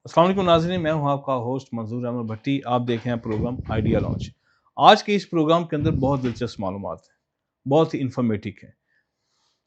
अस्सलाम वालेकुम नाज़रीन, मैं हूं आपका होस्ट मंजूर अहमद भट्टी। आप देख रहे हैं प्रोग्राम आइडिया लॉन्च। आज के इस प्रोग्राम के अंदर बहुत दिलचस्प मालूमात हैं, बहुत ही इंफॉर्मेटिव है,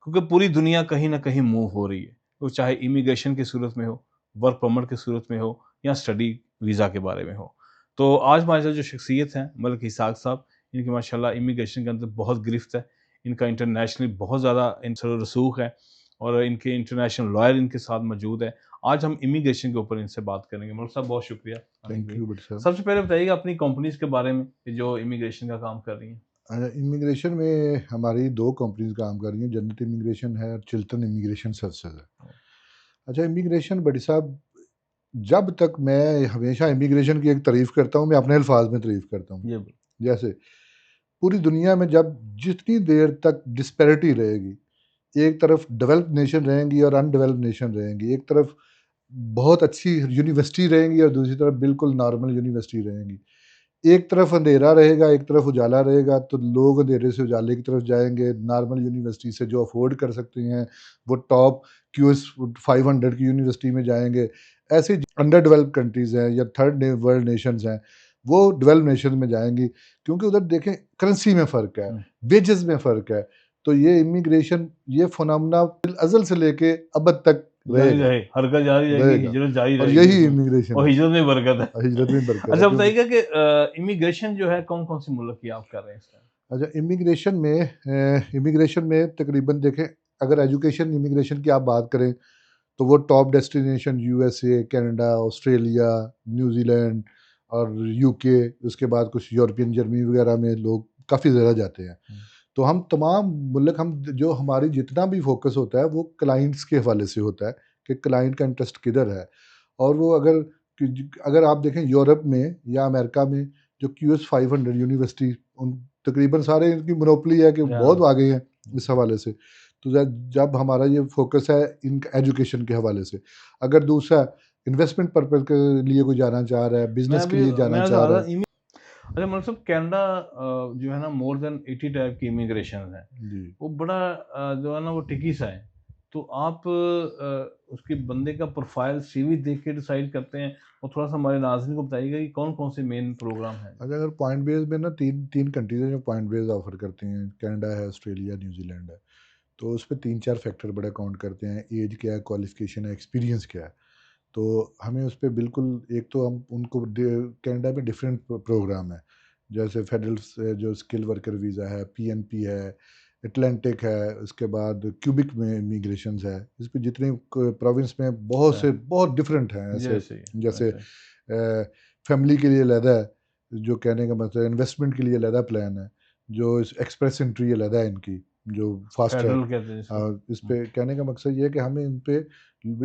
क्योंकि पूरी दुनिया कहीं ना कहीं मूव हो रही है। वो चाहे इमिग्रेशन की सूरत में हो, वर्क परमिट की सूरत में हो, या स्टडी वीज़ा के बारे में हो। तो आज हमारे साथ जो शख्सियत हैं मलिक इसहाक साहब, इनकी माशाल्लाह इमिग्रेशन के अंदर बहुत गिरफ्त है। इनका इंटरनेशनली बहुत ज़्यादा रसूख है, और इनके इंटरनेशनल लॉयर इनके साथ मौजूद है। आज हम इमिग्रेशन के ऊपर इनसे बात करेंगे। मलिक साहब, बहुत शुक्रिया आने के थैंक लिए। यू बट साहब। सबसे पहले बताइएगा अपनी कंपनीज के बारे में कि जो इमिग्रेशन का काम कर रही हैं। इमिग्रेशन में हमारी दो कंपनीज काम कर रही हैं, जन्नत इमिग्रेशन है और चिल्टन इमिग्रेशन सर्विसेज है। अच्छा, इमिग्रेशन बड़ी साहब, जब तक मैं हमेशा इमिग्रेशन की एक तारीफ़ करता हूँ, मैं अपने अल्फाज में तारीफ़ करता हूँ। ये बोल। जैसे पूरी दुनिया में जब जितनी देर तक डिस्पैरिटी रहेगी, एक तरफ डेवलप्ड नेशन रहेंगी और अनडेवलप्ड नेशन रहेंगी, एक तरफ बहुत अच्छी यूनिवर्सिटी रहेंगी और दूसरी तरफ बिल्कुल नॉर्मल यूनिवर्सिटी रहेंगी। एक तरफ अंधेरा रहेगा, एक तरफ उजाला रहेगा, तो लोग अंधेरे से उजाले की तरफ जाएँगे। नॉर्मल यूनिवर्सिटी से जो अफ़ोर्ड कर सकते हैं, वो टॉप क्यूएस 500 की यूनिवर्सिटी में जाएँगे। ऐसे अंडर डेवलप्ड कंट्रीज़ हैं या थर्ड वर्ल्ड नेशंस हैं, वो डेवलप्ड नेशन में जाएँगी, क्योंकि उधर देखें करेंसी में फ़र्क है, हम्म, वेजेस में फ़र्क है। तो ये इमिग्रेशन, ये फ़िनोमेना अज़ल से लेके अबद तक जारी रहेगा, रहे, हरकत जारी रहेगी, रहेगा। हिजरत जारी और रहेगी यही इसमें। इमिग्रेशन और है, हिजरत में बरकत हिजरत है। में बरकत है, अच्छा क्योंकि बताइएगा कि इमिग्रेशन जो है कौन कौन सी मुल्क की आप कर रहे हैं इस टाइम। अच्छा, इमिग्रेशन में तकरीबन देखें, अगर एजुकेशन इमिग्रेशन की आप बात करें, तो वो top destination USA, Canada, Australia, New Zealand और यूके, उसके बाद कुछ यूरोपियन जर्मनी वगैरह में लोग काफ़ी ज़्यादा जाते हैं। तो हम तमाम मुल्क, हम जो हमारी जितना भी फोकस होता है वो क्लाइंट्स के हवाले से होता है कि क्लाइंट का इंटरेस्ट किधर है। और वो अगर आप देखें यूरोप में या अमेरिका में, जो क्यूएस 500 यूनिवर्सिटी, उन तकरीबन सारे इनकी मोनोपोली है कि या बहुत आगे हैं इस हवाले से। तो जब हमारा ये फोकस है इन एजुकेशन के हवाले से, अगर दूसरा इन्वेस्टमेंट पर्पज़ के लिए कोई जाना चाह रहा है, मैं बिजनेस के अभी लिए जाना मैं चाह चाह रहा रहा है। अच्छा मतलब सब कनाडा जो है ना मोर देन 80 टाइप की इमिग्रेशन है। जी। वो बड़ा जो है ना वो टिकी सा है। तो आप उसके बंदे का प्रोफाइल सीवी देख के डिसाइड करते हैं, और थोड़ा सा हमारे नाज़रीन को बताइएगा कि कौन कौन से मेन प्रोग्राम हैं। अच्छा, अगर पॉइंट बेस में ना, तीन तीन कंट्रीज हैं जो पॉइंट बेस ऑफर करती हैं, कनाडा है, ऑस्ट्रेलिया, न्यूजीलैंड है। तो उस पे तीन चार फैक्टर बड़ा काउंट करते हैं, एज क्या है, क्वालिफिकेशन है, एक्सपीरियंस क्या है। तो हमें उस पे बिल्कुल, एक तो हम उनको कनाडा में डिफरेंट प्रोग्राम है, जैसे फेडरल से जो स्किल वर्कर वीज़ा है, पीएनपी है, अटलांटिक है, उसके बाद क्यूबिक में इमिग्रेशन है। इस पे जितने प्रोविंस में बहुत अच्छा, से बहुत डिफरेंट हैं ऐसे। जैसे ही जैसे वैसे। फैमिली के लिए अलहदा है, जो कहने का मतलब इन्वेस्टमेंट के लिए अलहदा प्लान है, जो इस एक्सप्रेस एंट्री अलहदा है इनकी, जो फास्ट ट्रैक। फेडरल कहते हैं जिसको। इस पे कहने का मकसद ये है कि हमें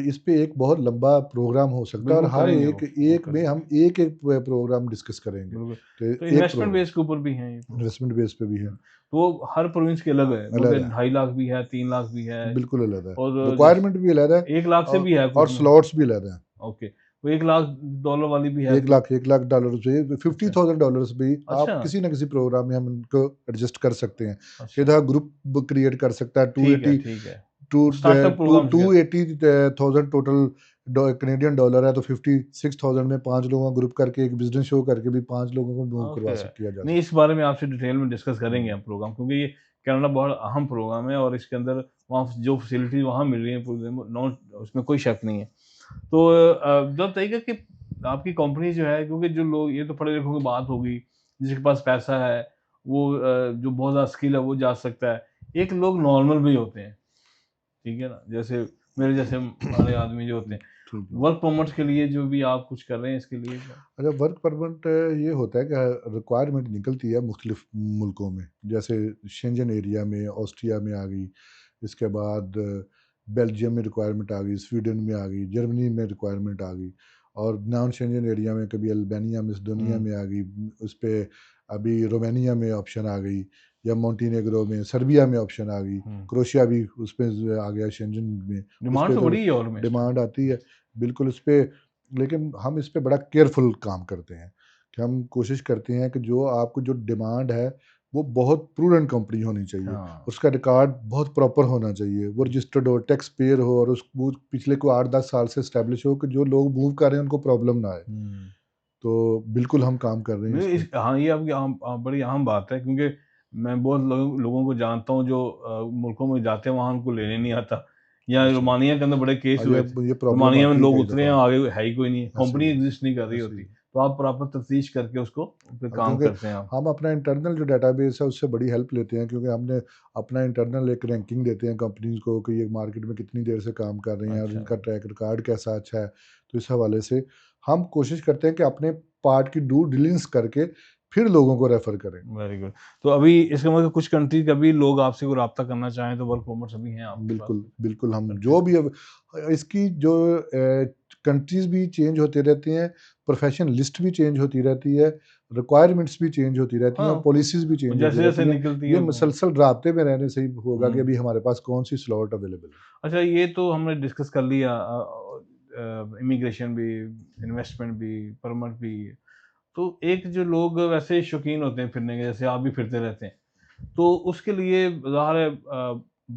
इस पे एक बहुत लंबा प्रोग्राम हो सकता है, और बिल्कुल हर करेंगे एक वो एक में करेंगे, हम एक एक प्रोग्राम डिस्कस करेंगे। बिल्कुल। तो तो एक इन्वेस्टमेंट प्रोग्राम बेस के ऊपर भी हैं ये प्रोग्राम। इन्वेस्टमेंट बेस पे भी है, तो वो हर प्रोविंस के अलग है, अलग मतलब है, 2.5 लाख भी है, 3 लाख भी है, बिल्कुल अलग है। और रिक्वायरमेंट भी अलग है, 1 लाख से भी है और कुछ में। स्लॉट्स भी अलग हैं। ओके, वो $1 लाख वाली भी है एक कोई। लाख $1 लाख से फिफ्टी अच्छा, थाउजेंड डॉलर्स भी अच्छा, आप किसी ना किसी प्रोग्राम में हम उनको एडजस्ट कर सकते हैं। अच्छा। सीधा ग्रुप क्रिएट कर सकता है। टू ठीक है, एटी ठीक है। Two startup two programmes two कहते eighty thousand total Canadian dollar है, तो 56,000 में 5 लोगों का ग्रुप करके एक बिजनेस शो करके भी 5 लोगों को मूव हैं। करवा ओके। किया जा नहीं, इस सकता बारे में आपसे डिटेल में डिस्कस करेंगे है। हम प्रोग्राम, क्योंकि ये कनाडा बहुत अहम प्रोग्राम है, और इसके अंदर वहाँ जो फैसिलिटीज़ वहाँ मिल रही हैं पूरे नॉन, उसमें कोई शक नहीं है। तो जब बताइएगा कि आपकी कंपनी जो है, क्योंकि जो लोग, ये तो पढ़े लिखों की बात होगी, जिसके पास पैसा है, वो जो बहुत ज़्यादा स्किल है वो जा सकता है। एक लोग नॉर्मल भी होते हैं, ठीक है ना? जैसे मेरे जैसे माड़े आदमी जो होते हैं, ठीक है। वर्क परमिट के लिए जो भी आप कुछ कर रहे हैं इसके लिए क्या? अच्छा, वर्क परमिट ये होता है कि रिक्वायरमेंट निकलती है मुख्तलिफ मुल्कों में, जैसे शेंजन एरिया में, ऑस्ट्रिया में आ गई, इसके बाद बेल्जियम में रिक्वायरमेंट आ गई, स्वीडन में आ गई, जर्मनी में रिक्वायरमेंट आ गई, और नॉन शेंजन एरिया में कभी अल्बानिया में, दुनिया हुँ, में आ गई। उस पर अभी रोमानिया में ऑप्शन आ गई, या मोंटीनेग्रो में, सर्बिया में ऑप्शन आ गई, हुँ। क्रोशिया भी उसमें आ गया शेंजन में। उस डिमांड पर तो तो बड़ी है और में इस टाइम। डिमांड आती है, बिल्कुल उस पर। लेकिन हम इस पे बड़ा केयरफुल काम करते हैं, कि हम कोशिश करते हैं कि जो आपको जो डिमांड है, वो बहुत प्रूडेंट कंपनी होनी चाहिए, हाँ। उसका रिकॉर्ड बहुत प्रॉपर होना चाहिए, वो रजिस्टर्ड हो, टैक्स पेयर हो, और वो पिछले को 8-10 साल से इस्टेब्लिश हो कि जो लोग मूव कर रहे हैं उनको प्रॉब्लम ना आए। हुँ। तो बिल्कुल हम काम कर रहे हैं इस नहीं पे। इस हाँ, ये आपकी बड़ी अहम बात है क्योंकि मैं बहुत लोगों को जानता हूँ जो मुल्कों में जाते हैं वहाँ उनको लेने नहीं आता। या अच्छा। रोमानिया के अंदर बड़े केस हाँ, हुए थे। ये प्रॉब्लम रोमानिया में आती है लोग कई उतरे हैं दफ़ा। आगे है ही कोई नहीं है, ऐसे कंपनी ही है, एग्ज़िस्ट नहीं कर रही ऐसे ही होती। है। तो आप प्रॉपर तफ्तीश करके उसको फिर हाँ, काम क्योंकि करते हैं आप। हम अपना इंटरनल जो डेटाबेस है उससे बड़ी हेल्प लेते हैं, क्योंकि हमने अपना इंटरनल एक रैंकिंग देते हैं कंपनीज को कि ये मार्केट में कितनी देर से काम कर रही हैं और अच्छा, इनका ट्रैक रिकॉर्ड कैसा अच्छा है। तो इस हवाले से हम कोशिश करते हैं कि अपने पार्ट की ड्यू डिलिजेंस करके फिर लोगों को रेफर करें। Very good. तो अभी इसका मतलब कुछ कंट्री का भी लोग आपसे कोई राब्ता करना चाहें तो वर्क परमिट्स अभी हैं आपके पास बिल्कुल, कुछ बिल्कुल, हम कंट्रीज़ जो के? भी अब इसकी जो कंट्रीज़ भी चेंज होती रहती हैं, प्रोफ़ेशन लिस्ट भी चेंज होती रहती है, रिक्वायरमेंट्स भी चेंज होती रहती हैं, हाँ, पॉलिसीज़ भी चेंज होती जैसे-जैसे रहती हैं। निकलती ये हैं तो मुसलसल राब्ते में रहने से ही होगा कि हुँ। अभी हमारे पास कौन-सी स्लॉट अवेलेबल है। अच्छा ये तो हमने डिस्कस कर लिया इमिग्रेशन भी, इन्वेस्टमेंट भी, परमिट भी। तो एक जो लोग वैसे शौकीन होते हैं फिरने के, जैसे आप भी फिरते रहते हैं, तो उसके लिए ज़ाहिर है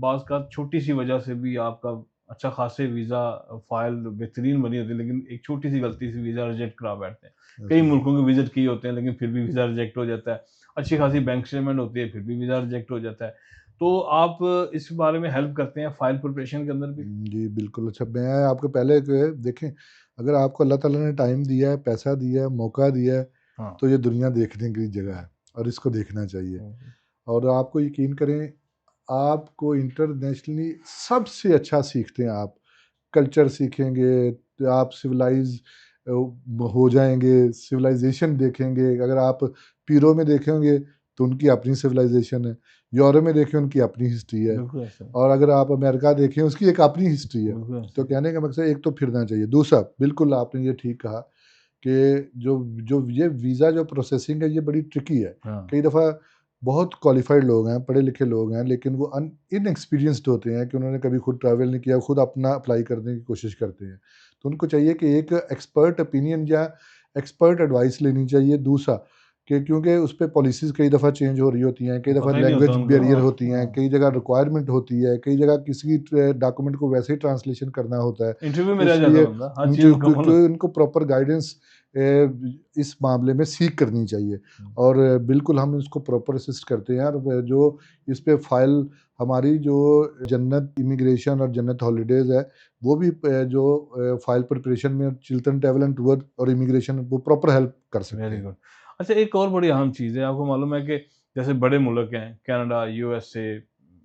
बाज़ का छोटी-सी वजह से भी आपका अच्छा खासे वीज़ा फ़ाइल बेहतरीन बनी होती है, लेकिन एक छोटी-सी गलती से वीज़ा रिजेक्ट करा बैठते हैं। कई ऐसे ही है। मुल्कों के विज़िट किए होते हैं, लेकिन फिर भी वीज़ा रिजेक्ट हो जाता है। अच्छी खासी बैंक स्टेटमेंट होती है, फिर भी वीज़ा रिजेक्ट हो जाता है। तो आप इस बारे में हेल्प करते हैं फ़ाइल प्रिपरेशन के अंदर भी? जी, बिल्कुल। अच्छा, मैं आपको पहले देखें, अगर आपको अल्लाह ताला ने टाइम दिया है, पैसा दिया है, मौका दिया है, हाँ। तो ये दुनिया देखने की जगह है और इसको देखना चाहिए। हुँ, और आपको यकीन करें, आपको इंटरनेशनली सबसे अच्छा सीखते हैं आप। कल्चर सीखेंगे, तो आप सिविलाइज़ हो जाएँगे, सिविलाइज़ेशन देखेंगे। अगर आप पीरो में देखेंगे, तो उनकी अपनी सिविलाइज़ेशन है। यूरोप में देखें, उनकी अपनी हिस्ट्री है। बिल्कुल ऐसा है, और अगर आप अमेरिका देखें, उसकी एक अपनी हिस्ट्री है। बिल्कुल ऐसा तो है। कहने का मकसद, एक तो फिरना चाहिए। दूसरा, बिल्कुल आपने ये ठीक कहा कि जो जो ये वीज़ा जो प्रोसेसिंग है, ये बड़ी ट्रिकी है। हाँ, कई दफ़ा बहुत क्वालिफ़ाइड लोग हैं, पढ़े-लिखे लोग हैं, लेकिन वो इनएक्सपीरियंस्ड होते हैं कि उन्होंने कभी खुद ट्रैवल नहीं किया, खुद अपना अप्लाई करने की कोशिश करते हैं। तो उनको चाहिए कि एक एक्सपर्ट ओपिनियन या एक्सपर्ट एडवाइस लेनी चाहिए। दूसरा, कि क्योंकि उस पे पॉलिसीज़ कई दफ़ा चेंज हो रही होती हैं, कई वो दफ़ा पता ही नहीं होता लैंग्वेज उनको बैरियर हाँ, होती हैं, हाँ। कई जगह रिक्वायरमेंट होती है, कई जगह किसी डॉक्यूमेंट को वैसे ही ट्रांसलेशन करना होता है। इंटरव्यू में तो रह जाता इसलिए बंदा, हर चीज़ मुकम्मल क्योंकि होती उनको प्रॉपर गाइडेंस इस मामले में सीख करनी चाहिए। हुँ, और बिल्कुल हम इसको प्रॉपर असिस्ट करते हैं। और जो इस पे फाइल हमारी जो जन्नत इमिग्रेशन और जन्नत हॉलीडेज़ है, वो भी जो फाइल प्रिपरेशन में चिल्तन ट्रैवल एंड टूर और इमिग्रेशन वो प्रॉपर हेल्प कर सकते वेरी हैं। गुड। अच्छा एक और बड़ी अहम चीज़ है, आपको मालूम है कि जैसे बड़े मुल्क हैं, कनाडा, यूएसए,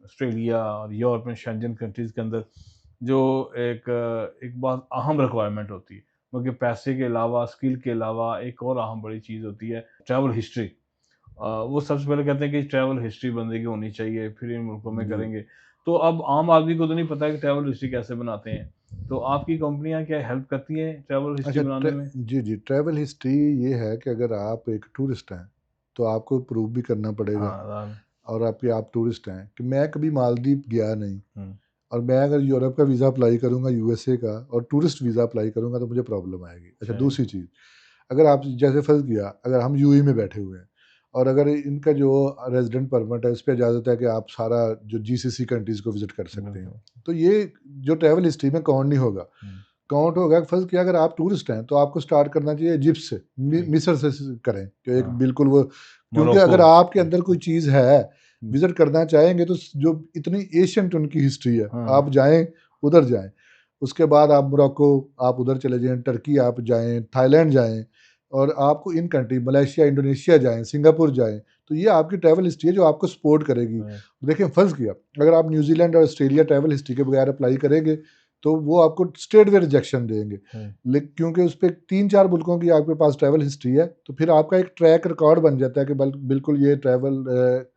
ऑस्ट्रेलिया और यूरोप में शेंजन कंट्रीज़ के अंदर जो एक बहुत अहम रिक्वायरमेंट होती है, क्योंकि पैसे के अलावा, स्किल के अलावा एक और अहम बड़ी चीज़ होती है, ट्रैवल हिस्ट्री। वो सबसे पहले कहते हैं कि ट्रैवल हिस्ट्री बंदे की होनी चाहिए, फिर इन मुल्कों में जी। करेंगे। तो अब आम आदमी को तो नहीं पता कि ट्रैवल हिस्ट्री कैसे बनाते हैं। तो आपकी कंपनियाँ क्या हेल्प करती हैं ट्रैवल हिस्ट्री अच्छा, बनाने में? जी, जी। ट्रैवल हिस्ट्री ये है कि अगर आप एक टूरिस्ट हैं, तो आपको प्रूव भी करना पड़ेगा, हाँ, आराम और आप टूरिस्ट हैं, कि मैं कभी मालदीव गया नहीं, हुँ, और मैं अगर यूरोप का वीज़ा अप्लाई करूँगा, यूएसए का, और टूरिस्ट वीज़ा अप्लाई करूँगा, तो मुझे प्रॉब्लम आएगी। अच्छा, सही। दूसरी चीज़, अगर आप जैसे फ़र्ज़ किया, अगर हम यूएई में बैठे हुए हैं, और अगर इनका जो रेज़िडेंट परमिट है, उस पे इजाज़त है कि आप सारा जो जीसीसी कंट्रीज़ को विज़िट कर सकते हैं। बिल्कुल। तो ये जो ट्रैवल हिस्ट्री में काउंट नहीं होगा। हुँ, काउंट होगा, फ़र्ज़ किया अगर आप टूरिस्ट हैं, तो आपको स्टार्ट करना चाहिए इजिप्ट से, ठीक। मिस्र से करें, कि एक हाँ, बिल्कुल वो, क्योंकि मोरक्को। अगर आपके हुँ, अंदर कोई चीज़ है, हुँ, विज़िट करना चाहेंगे, तो जो इतनी एशियंट उनकी हिस्ट्री है, हाँ, आप जाएँ, उधर जाएँ। उसके बाद आप मोरक्को, आप उधर चले जाएँ, टर्की आप जाएँ, थाईलैंड जाएँ, और आपको इन कंट्री मलेशिया, इंडोनेशिया जाएँ, सिंगापुर जाएँ। तो ये आपकी ट्रैवल हिस्ट्री है जो आपको सपोर्ट करेगी। राइट, देखिए, फ़र्ज़ किया, अगर आप न्यूज़ीलैंड और ऑस्ट्रेलिया ट्रैवल हिस्ट्री के बगैर अप्लाई करेंगे, तो वो आपको स्ट्रेट वे रिजेक्शन देंगे। राइट। क्योंकि उस पे 3-4 मुल्कों की आपके पास ट्रैवल हिस्ट्री है, तो फिर आपका एक ट्रैक रिकॉर्ड बन जाता है कि बिल्कुल ये ट्रैवल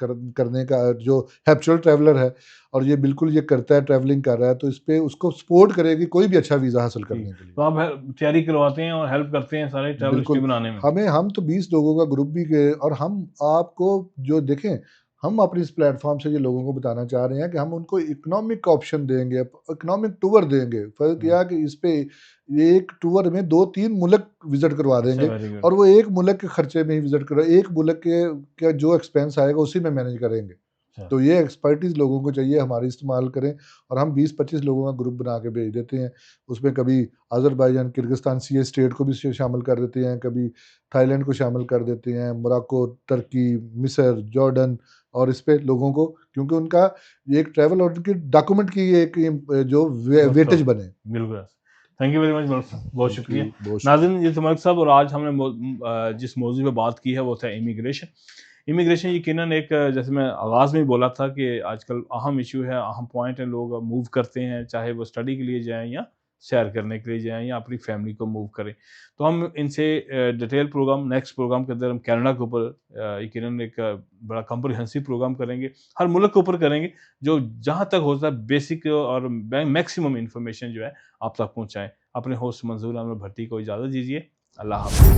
करने का जो हैबिचुअल ट्रैवलर है, और ये बिल्कुल ये करता है, ट्रैवलिंग कर रहा है, तो इस पे उसको सपोर्ट करेगी कोई भी अच्छा वीज़ा हासिल ठीक, करने के लिए। तो आप तैयारी करवाते हैं और हेल्प करते हैं सारे ट्रैवल हिस्ट्री बिल्कुल, बनाने में? हम तो 20 लोगों का ग्रुप भी गए, और हम आपको जो देखें, हम अपने इस प्लेटफॉर्म से ये लोगों को बताना चाह रहे हैं कि हम उनको इकोनॉमिक ऑप्शन देंगे, इकोनॉमिक टूर देंगे। फ़र्क हम्म, यह है कि इस पे एक टूर में 2-3 मुल्क विज़िट करवा अच्छा, देंगे वेरी गुड। और वो एक मुल्क के खर्चे में ही विज़िट करो, एक मुल्क के जो एक्सपेंस आएगा उसी में मैनेज करेंगे। अच्छा, तो ये एक्सपर्टीज़ लोगों को चाहिए, हमारी इस्तेमाल करें और हम 20-25 लोगों का ग्रुप बना के भेज देते हैं। उसमें कभी अज़रबैजान, किर्गिस्तान सीए स्टेट को भी शामिल कर देते हैं, कभी थाईलैंड को शामिल कर देते हैं, मोरक्को, तुर्की, मिस्र, जॉर्डन और इस पे लोगों को, क्योंकि उनका ये एक ट्रैवल और उनकी डॉक्यूमेंट की एक जो वेटेज मतलब बने। बिल्कुल। Thank you very much Malik साहब, बहुत थैंक शुक्रिया। यू, बहुत शुक्रिया। नाज़रीन, ये थे मलिक साहब और आज हमने जिस मौजू पे बात की है वो था इमिग्रेशन। इमिग्रेशन यकीनन एक जैसे मैं आगाज़ में ही बोला था कि आजकल अहम इश्यू है, अहम पॉइंट है, लोग मूव करते हैं, चाहे वो स्टडी के लिए जाएँ या सैर करने के लिए जाएँ या अपनी फैमिली को मूव करें। तो हम इनसे डिटेल प्रोग्राम नेक्स्ट प्रोग्राम के अंदर हम कनाडा के ऊपर यकीनन एक बड़ा कॉम्प्रिहेंसिव प्रोग्राम करेंगे, हर मुल्क के ऊपर करेंगे, जो जहाँ तक होता है बेसिक और मैक्सिमम इन्फॉर्मेशन जो है आप तक पहुँचाएँ। अपने होस्ट मंजूर अहमद भट्टी को इजाज़त दीजिए। अल्लाह हाफ़िज़।